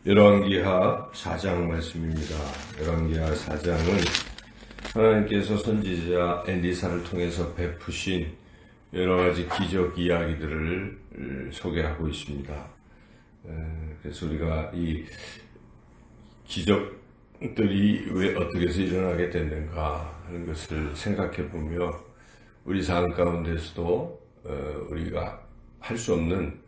열왕기하 4장 말씀입니다. 열왕기하 4장은 하나님께서 선지자 엘리사를 통해서 베푸신 여러가지 기적 이야기들을 소개하고 있습니다. 그래서 우리가 이 기적들이 왜 어떻게 해서 일어나게 됐는가 하는 것을 생각해 보며 우리 삶 가운데서도 우리가 할 수 없는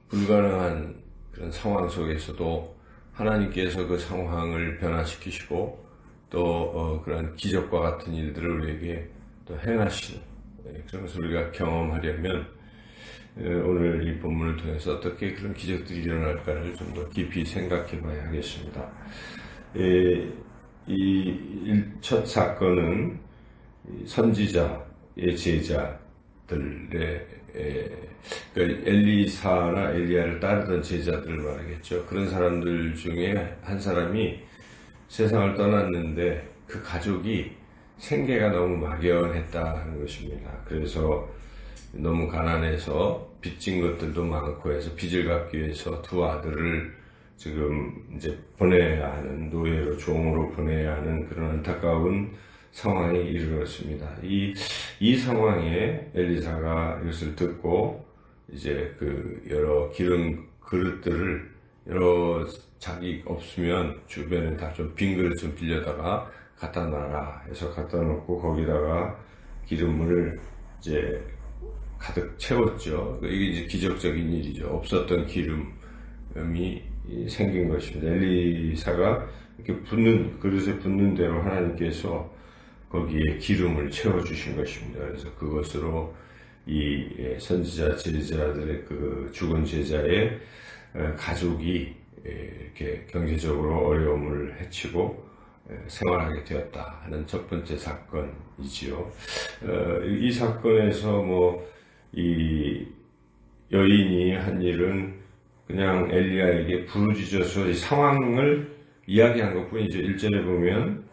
불가능한 그런 상황 속에서도 하나님께서 그 상황을 변화시키시고 또 그런 기적과 같은 일들을 우리에게 또 행하시는 그런 것을 우리가 경험하려면 오늘 이 본문을 통해서 어떻게 그런 기적들이 일어날까를 좀 더 깊이 생각해 봐야 하겠습니다. 이 첫 사건은 선지자의 제자들의 엘리사나 엘리야를 따르던 제자들을 말하겠죠. 그런 사람들 중에 한 사람이 세상을 떠났는데 그 가족이 생계가 너무 막연했다는 것입니다. 그래서 너무 가난해서 빚진 것들도 많고 해서 빚을 갚기 위해서 두 아들을 지금 이제 보내야 하는, 노예로 종으로 보내야 하는 그런 안타까운 상황에 이르렀습니다. 이 상황에 엘리사가 이것을 듣고 이제 그 여러 기름 그릇들을 여러 자기 없으면 주변에 다 좀 빈 그릇 좀 빌려다가 갖다 놔라 해서 갖다 놓고 거기다가 기름을 이제 가득 채웠죠. 이게 이제 기적적인 일이죠. 없었던 기름이 생긴 것입니다. 엘리사가 이렇게 그릇에 붓는 대로 하나님께서 거기에 기름을 채워주신 것입니다. 그래서 그것으로 이 선지자 제자들의 그 죽은 제자의 가족이 이렇게 경제적으로 어려움을 헤치고 생활하게 되었다 하는 첫 번째 사건이지요. 이 사건에서 이 여인이 한 일은 그냥 엘리야에게 부르짖어서 이 상황을 이야기한 것뿐이죠. 1절에 보면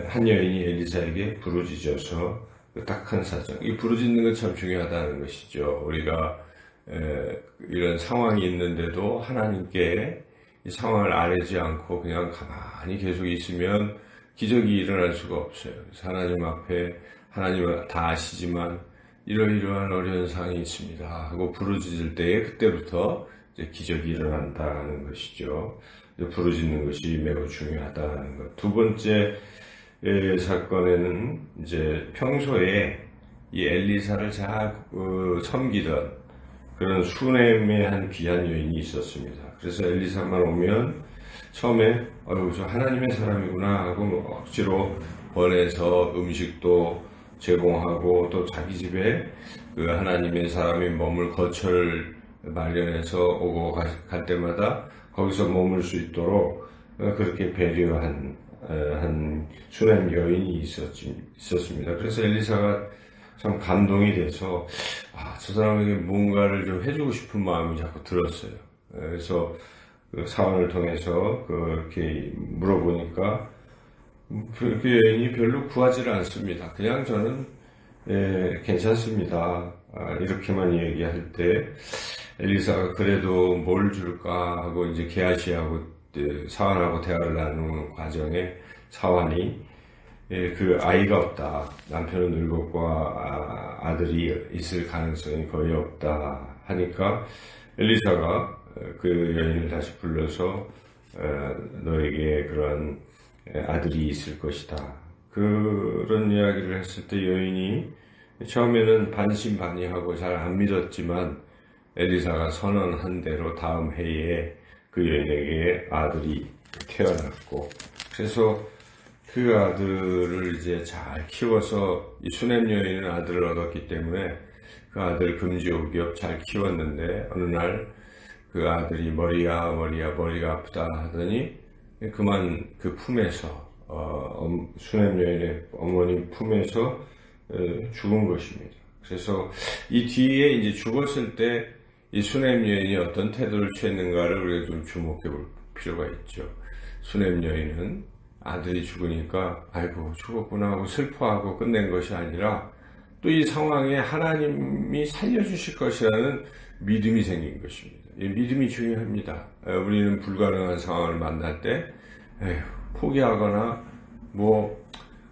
한 여인이 엘리사에게 부르짖어서 딱한 사정. 이 부르짖는 건 참 중요하다는 것이죠. 우리가 이런 상황이 있는데도 하나님께 이 상황을 아뢰지 않고 그냥 가만히 계속 있으면 기적이 일어날 수가 없어요. 그래서 하나님 앞에 하나님은 다 아시지만 이러이러한 어려운 상황이 있습니다 하고 부르짖을 때에 그때부터 이제 기적이 일어난다는 것이죠. 부르짖는 것이 매우 중요하다는 것. 두 번째 사건에는 이제 평소에 이 엘리사를 잘 섬기던 그런 수넴의 한 귀한 여인이 있었습니다. 그래서 엘리사만 오면 처음에 저 하나님의 사람이구나 하고 억지로 보내서 음식도 제공하고 또 자기 집에 그 하나님의 사람이 머물 거처를 마련해서 오고 갈 때마다 거기서 머물 수 있도록 그렇게 배려한 한 수넴 여인이 있었습니다. 그래서 엘리사가 참 감동이 돼서 저 사람에게 뭔가를 좀 해주고 싶은 마음이 자꾸 들었어요. 그래서 그 사원을 통해서 그렇게 물어보니까 그 여인이 별로 구하지를 않습니다. 그냥 저는 괜찮습니다. 이렇게만 얘기할 때 엘리사가 그래도 뭘 줄까 하고 이제 게하시하고 사환하고 대화를 나누는 과정에 사환이 그 아이가 없다. 남편은 늙었고 아들이 있을 가능성이 거의 없다 하니까 엘리사가 그 여인을 다시 불러서 너에게 그런 아들이 있을 것이다. 그런 이야기를 했을 때 여인이 처음에는 반신반의하고 잘 안 믿었지만 엘리사가 선언한 대로 다음 해에 그 여인에게 아들이 태어났고 그래서 그 아들을 이제 잘 키워서 이 수넴 여인은 아들을 얻었기 때문에 그 아들 금지옥이업 잘 키웠는데 어느 날 그 아들이 머리가 아프다 하더니 그만 그 품에서 수넴 여인의 어머니 품에서 죽은 것입니다. 그래서 이 뒤에 이제 죽었을 때 이 수넴 여인이 어떤 태도를 취했는가를 우리가 좀 주목해 볼 필요가 있죠. 수넴 여인은 아들이 죽으니까 아이고 죽었구나 하고 슬퍼하고 끝낸 것이 아니라 또 이 상황에 하나님이 살려주실 것이라는 믿음이 생긴 것입니다. 이 믿음이 중요합니다. 우리는 불가능한 상황을 만날 때 에휴, 포기하거나 뭐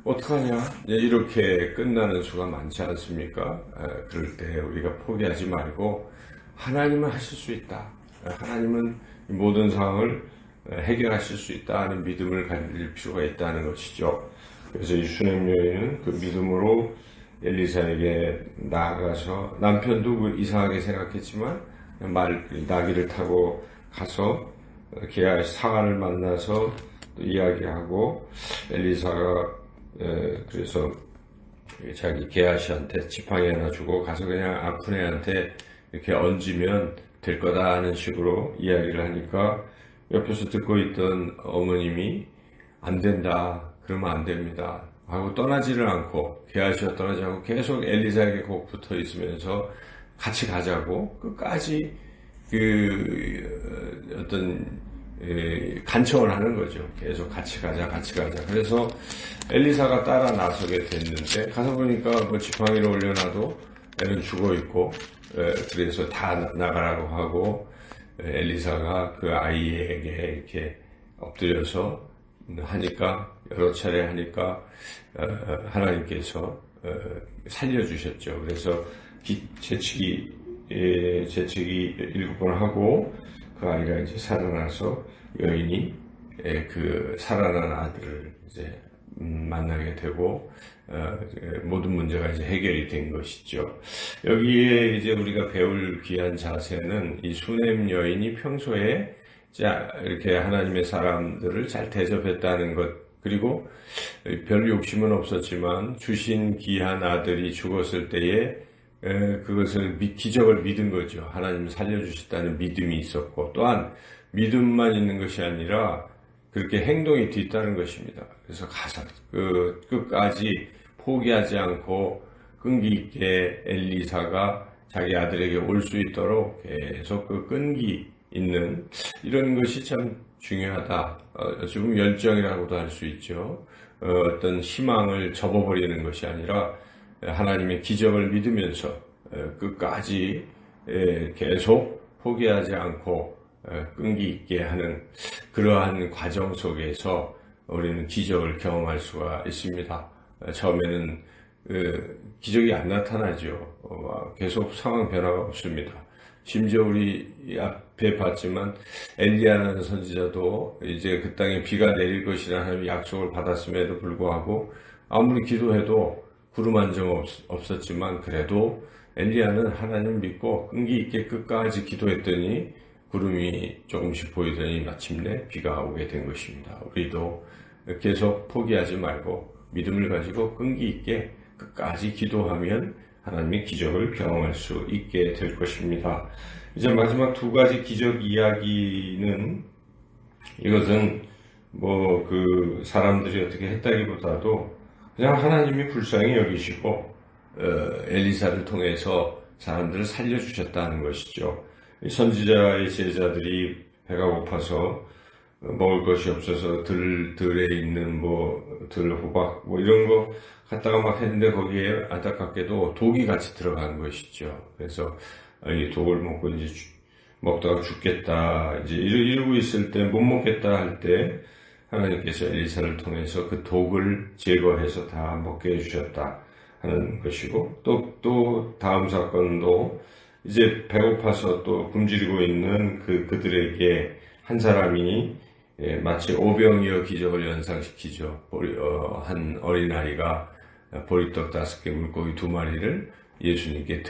어떡하냐 이렇게 끝나는 수가 많지 않습니까? 그럴 때 우리가 포기하지 말고 하나님은 하실 수 있다. 하나님은 모든 상황을 해결하실 수 있다는 믿음을 가질 필요가 있다는 것이죠. 그래서 이 수냄 여인은 그 믿음으로 엘리사에게 나아가서, 남편도 이상하게 생각했지만 나귀를 타고 가서 사관을 만나서 또 이야기하고, 엘리사가 그래서 자기 게하시한테 지팡이 하나 주고 가서 그냥 아픈 애한테 이렇게 얹으면 될 거다 하는 식으로 이야기를 하니까, 옆에서 듣고 있던 어머님이 안 된다, 그러면 안 됩니다 하고 떠나지를 않고, 게하시가 떠나지 않고 계속 엘리사에게 꼭 붙어 있으면서 같이 가자고 끝까지 간청을 하는 거죠. 계속 같이 가자. 그래서 엘리사가 따라 나서게 됐는데, 가서 보니까 뭐 지팡이를 올려놔도 애는 죽어 있고, 그래서 다 나가라고 하고, 엘리사가 그 아이에게 이렇게 엎드려서 하니까, 여러 차례 하니까 하나님께서 살려주셨죠. 그래서 재치기 7번 하고 그 아이가 이제 살아나서 여인이 그 살아난 아들을 이제 만나게 되고, 모든 문제가 이제 해결이 된 것이죠. 여기에 이제 우리가 배울 귀한 자세는, 이 수냄 여인이 평소에 이렇게 하나님의 사람들을 잘 대접했다는 것, 그리고 별 욕심은 없었지만 주신 귀한 아들이 죽었을 때에 그것을 기적을 믿은 거죠. 하나님 살려주셨다는 믿음이 있었고, 또한 믿음만 있는 것이 아니라 그렇게 행동이 뒤따른 것입니다. 그래서 가서 끝까지 포기하지 않고 끈기 있게 엘리사가 자기 아들에게 올 수 있도록 계속 그 끈기 있는, 이런 것이 참 중요하다. 지금 열정이라고도 할 수 있죠. 어떤 희망을 접어버리는 것이 아니라 하나님의 기적을 믿으면서 끝까지 계속 포기하지 않고 끈기 있게 하는 그러한 과정 속에서 우리는 기적을 경험할 수가 있습니다. 처음에는 기적이 안 나타나죠. 계속 상황 변화가 없습니다. 심지어 우리 앞에 봤지만 엘리야라는 선지자도 이제 그 땅에 비가 내릴 것이라는 약속을 받았음에도 불구하고 아무리 기도해도 구름 한 점 없었지만, 그래도 엘리야는 하나님 믿고 끈기 있게 끝까지 기도했더니 구름이 조금씩 보이더니 마침내 비가 오게 된 것입니다. 우리도 계속 포기하지 말고 믿음을 가지고 끈기 있게 끝까지 기도하면 하나님의 기적을 경험할 수 있게 될 것입니다. 이제 마지막 두 가지 기적 이야기는, 이것은 뭐 그 사람들이 어떻게 했다기보다도 그냥 하나님이 불쌍히 여기시고 엘리사를 통해서 사람들을 살려주셨다는 것이죠. 선지자의 제자들이 배가 고파서 먹을 것이 없어서 들에 있는 들 호박 이런 거 갖다가 막 했는데, 거기에 안타깝게도 독이 같이 들어간 것이죠. 그래서 이 독을 먹고 이제 먹다가 죽겠다, 이제 이러고 있을 때, 못 먹겠다 할 때 하나님께서 엘리사를 통해서 그 독을 제거해서 다 먹게 해주셨다 하는 것이고, 또 다음 사건도 이제 배고파서 또 굶주리고 있는 그들에게 한 사람이 마치 오병이어 기적을 연상시키죠. 한 어린아이가 보리떡 5개, 물고기 2마리를 예수님께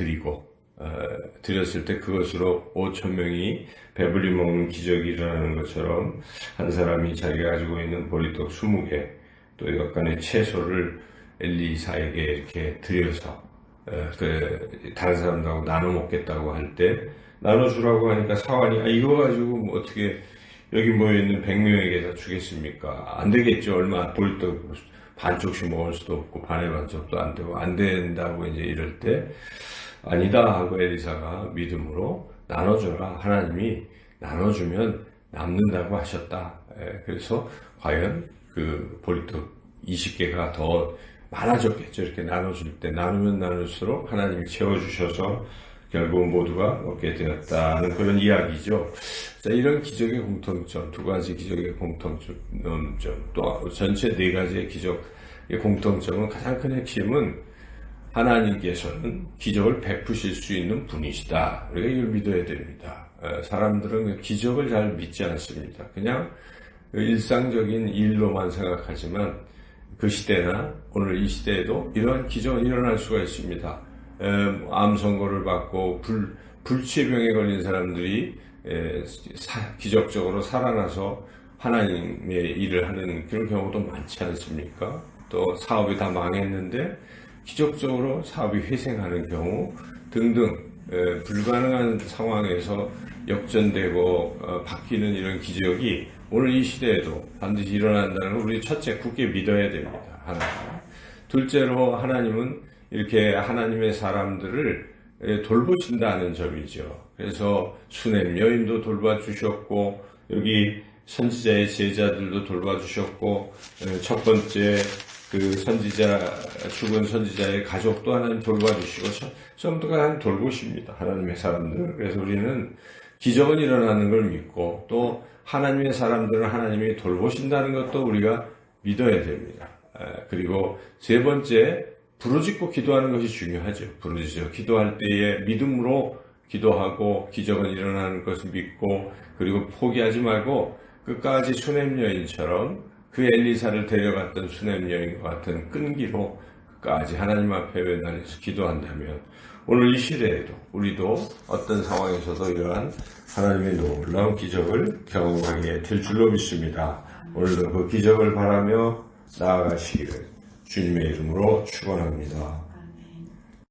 드렸을 때 그것으로 5,000명이 배불리 먹는 기적이 일어나는 것처럼, 한 사람이 자기가 가지고 있는 보리떡 20개, 또 약간의 채소를 엘리사에게 이렇게 드려서 다른 사람들하고 나눠 먹겠다고 할 때, 나눠주라고 하니까 사환이 이거 가지고 뭐 어떻게 여기 모여있는 100명에게 다 주겠습니까? 안 되겠죠. 얼마 보리떡 반쪽씩 먹을 수도 없고 반의 반쪽도 안 되고 안 된다고 이제 이럴 때, 아니다 하고 엘리사가 믿음으로 나눠줘라, 하나님이 나눠주면 남는다고 하셨다. 그래서 과연 그 보리떡 20개가 더 많아졌겠죠. 이렇게 나눠줄 때, 나누면 나눌수록 하나님이 채워주셔서 결국 모두가 얻게 되었다는 그런 이야기죠. 자, 이런 기적의 공통점, 두 가지 기적의 공통점, 또 전체 네 가지의 기적의 공통점은 가장 큰 핵심은 하나님께서는 기적을 베푸실 수 있는 분이시다. 우리가 이걸 믿어야 됩니다. 사람들은 기적을 잘 믿지 않습니다. 그냥 일상적인 일로만 생각하지만 그 시대나 오늘 이 시대에도 이러한 기적은 일어날 수가 있습니다. 암 선고를 받고 불치병에 걸린 사람들이 기적적으로 살아나서 하나님의 일을 하는 그런 경우도 많지 않습니까? 또 사업이 다 망했는데 기적적으로 사업이 회생하는 경우 등등 불가능한 상황에서 역전되고 바뀌는 이런 기적이 오늘 이 시대에도 반드시 일어난다는 걸 우리 첫째 굳게 믿어야 됩니다. 하나님. 둘째로 하나님은 이렇게 하나님의 사람들을 돌보신다는 점이죠. 그래서 수넴 여인도 돌봐주셨고 여기 선지자의 제자들도 돌봐주셨고 첫 번째 그 죽은 선지자의 가족도 하나님 돌봐주시고 전부 다 하나님 돌보십니다. 하나님의 사람들. 그래서 우리는 기적은 일어나는 걸 믿고 또 하나님의 사람들은 하나님이 돌보신다는 것도 우리가 믿어야 됩니다. 그리고 세 번째, 부르짖고 기도하는 것이 중요하죠. 부르짖어 기도할 때에 믿음으로 기도하고 기적은 일어나는 것을 믿고 그리고 포기하지 말고 끝까지 수넴 여인처럼 그 엘리사를 데려갔던 수넴 여인과 같은 끈기로 끝까지 하나님 앞에 매달려서 기도한다면 오늘 이 시대에도 우리도 어떤 상황에서도 이러한 하나님의 놀라운 기적을 경험하게 될 줄로 믿습니다. 오늘도 그 기적을 바라며 나아가시기를 주님의 이름으로 축원합니다.